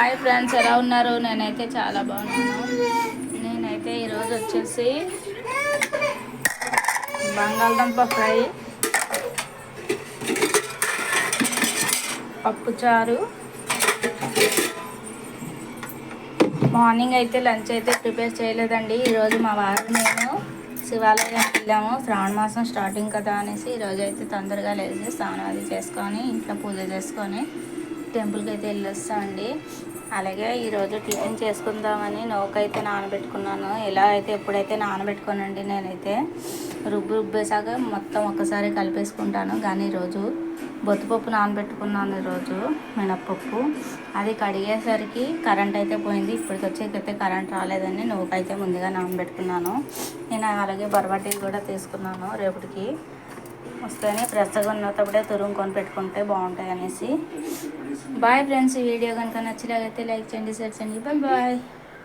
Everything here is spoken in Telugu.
హాయ్ ఫ్రెండ్స్, ఎలా ఉన్నారు? నేనైతే చాలా బాగున్నాను. నేనైతే ఈరోజు వచ్చేసి బంగాళదుంప ఫ్రై, పప్పుచారు, మార్నింగ్ అయితే లంచ్ అయితే ప్రిపేర్ చేయలేదండి. ఈరోజు మా వారు నేను శివాలయానికి వెళ్ళాము. శ్రావణ మాసం స్టార్టింగ్ కదా అనేసి ఈరోజు అయితే తొందరగా లేచి స్నానం అది చేసుకొని ఇంట్లో పూజ చేసుకొని టెంపుల్కి అయితే వెళ్ళొస్తామండి. అలాగే ఈరోజు టిఫిన్ చేసుకుందామని నూకైతే నానబెట్టుకున్నాను. ఇలా అయితే ఎప్పుడైతే నానబెట్టుకోనండి, నేనైతే రుబ్బేసాక మొత్తం ఒక్కసారి కలిపేసుకుంటాను. కానీ ఈరోజు బొత్తుపప్పు నానబెట్టుకున్నాను. ఈరోజు మినప్పప్పు అది కడిగేసరికి కరెంట్ అయితే పోయింది. ఇప్పటికి వచ్చేకైతే కరెంట్ రాలేదని నూకైతే ముందుగా నానబెట్టుకున్నాను. నేను అలాగే బర్వాటీలు కూడా తీసుకున్నాను. రేపటికి వస్తేనే ఫ్రెష్గా ఉన్నప్పుడే తురుముకొని పెట్టుకుంటే బాగుంటాయి అనేసి. బాయ్ ఫ్రెండ్స్, ఈ వీడియో కనుక నచ్చినట్లయితే లైక్ చేయండి, షేర్ చేయండి. Bye bye.